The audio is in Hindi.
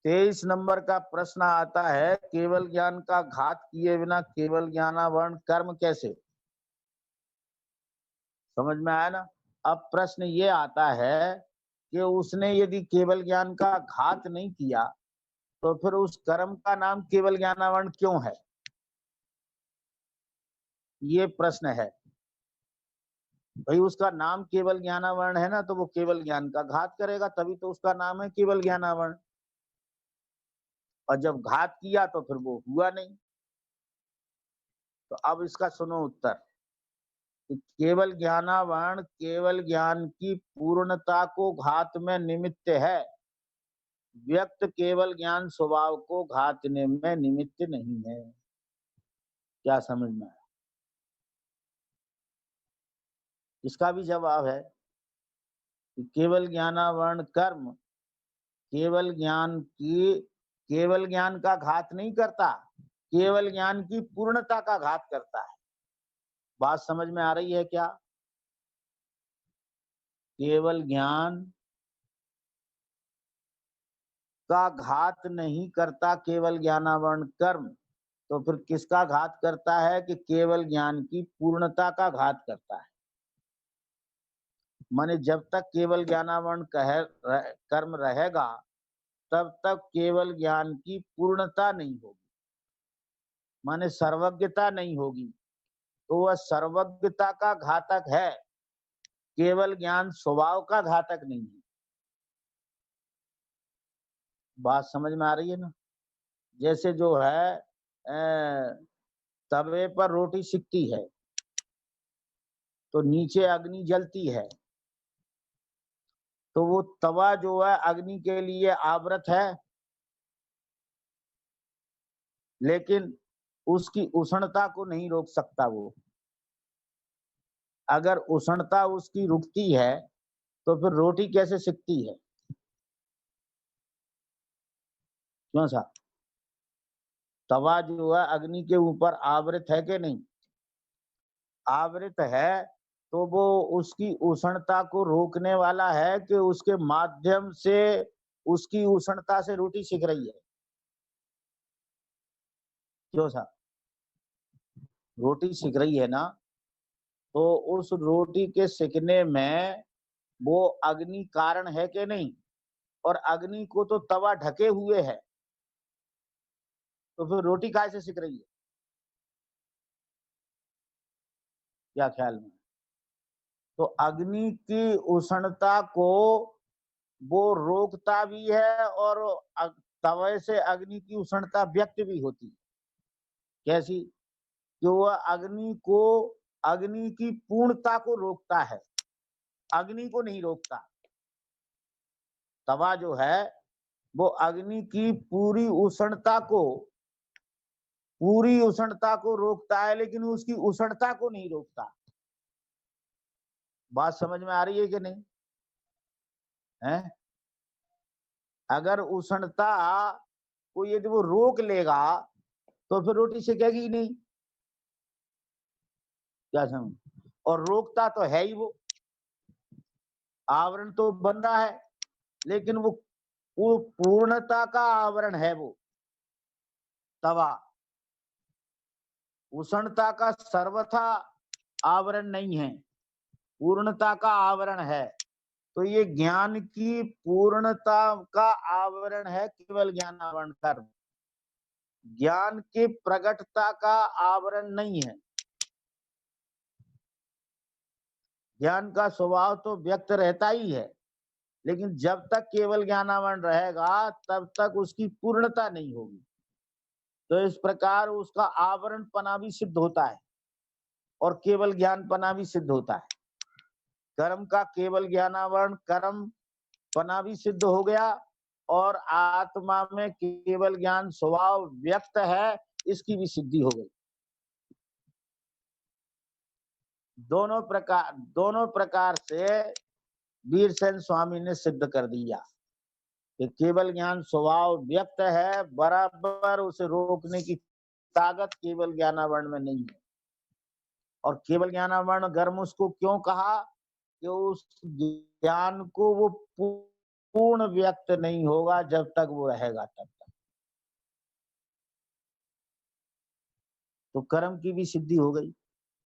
23 नंबर का प्रश्न आता है, केवल ज्ञान का घात किए बिना केवल ज्ञानावरण कर्म कैसे? समझ में आया ना? अब प्रश्न ये आता है कि उसने यदि केवल ज्ञान का घात नहीं किया, तो फिर उस कर्म का नाम केवल ज्ञानावरण क्यों है? ये प्रश्न है। भाई उसका नाम केवल ज्ञानावरण है ना, तो वो केवल ज्ञान का घात करेगा, तभी तो उसका नाम है केवल ज्ञानावरण। और जब घात किया तो फिर वो हुआ नहीं। तो अब इसका सुनो उत्तर कि केवल ज्ञानावरण केवल ज्ञान की पूर्णता को घात में निमित्त है, व्यक्त केवल ज्ञान स्वभाव को घातने में निमित्त नहीं है। क्या समझ में आया? इसका भी जवाब है कि केवल ज्ञानावरण कर्म केवल ज्ञान का घात नहीं करता, केवल ज्ञान की पूर्णता का घात करता है। बात समझ में आ रही है क्या? केवल ज्ञान का घात नहीं करता केवल ज्ञानावरण कर्म, तो फिर किसका घात करता है? कि केवल ज्ञान की पूर्णता का घात करता है। माने जब तक केवल ज्ञानावरण कर्म रहेगा, तब तक केवल ज्ञान की पूर्णता नहीं होगी, माने सर्वज्ञता नहीं होगी। तो वह सर्वज्ञता का घातक है, केवल ज्ञान स्वभाव का घातक नहीं है। बात समझ में आ रही है ना? जैसे जो है तवे पर रोटी सिकती है, तो नीचे अग्नि जलती है, तो वो तवा जो है अग्नि के लिए आवृत है, लेकिन उसकी उष्णता को नहीं रोक सकता वो। अगर उष्णता उसकी रुकती है, तो फिर रोटी कैसे सिकती है? क्यों सा? तवा जो है अग्नि के ऊपर आवृत है कि नहीं? आवृत है, तो वो उसकी उष्णता को रोकने वाला है कि उसके माध्यम से उसकी उष्णता से रोटी सिक रही है। क्यों सा? रोटी सिक रही है ना, तो उस रोटी के सिकने में वो अग्नि कारण है कि नहीं? और अग्नि को तो तवा ढके हुए है, तो फिर रोटी काहे से सिक रही है? क्या ख्याल में? तो अग्नि की उष्णता को वो रोकता भी है, और तवे से अग्नि की उष्णता व्यक्त भी होती है। कैसी? कि वह अग्नि की पूर्णता को रोकता है, अग्नि को नहीं रोकता। तवा जो है वो अग्नि की पूरी उष्णता को रोकता है, लेकिन उसकी उष्णता को नहीं रोकता। बात समझ में आ रही है कि नहीं है? अगर उष्णता को यदि वो रोक लेगा, तो फिर रोटी सिकेगी ही नहीं। क्या समझ? और रोकता तो है ही वो, आवरण तो बन रहा है, लेकिन वो पूर्णता का आवरण है वो तवा, उष्णता का सर्वथा आवरण नहीं है, पूर्णता का आवरण है। तो ये ज्ञान की पूर्णता का आवरण है केवल ज्ञानावरण कर्म, ज्ञान की प्रगटता का आवरण नहीं है। ज्ञान का स्वभाव तो व्यक्त रहता ही है, लेकिन जब तक केवल ज्ञानावरण रहेगा, तब तक उसकी पूर्णता नहीं होगी। तो इस प्रकार उसका आवरण पना भी सिद्ध होता है और केवल ज्ञान पना भी सिद्ध होता है। कर्म का केवल ज्ञानावरण कर्म पना भी सिद्ध हो गया, और आत्मा में केवल ज्ञान स्वभाव व्यक्त है, इसकी भी सिद्धि हो गई। दोनों प्रकार से वीरसेन स्वामी ने सिद्ध कर दिया कि केवल ज्ञान स्वभाव व्यक्त है, बराबर उसे रोकने की ताकत केवल ज्ञानावरण में नहीं है। और केवल ज्ञानावरण गर्म उसको क्यों कहा? कि उस ज्ञान को वो पूर्ण व्यक्त नहीं होगा जब तक वो रहेगा तब तक। तो कर्म की भी सिद्धि हो गई।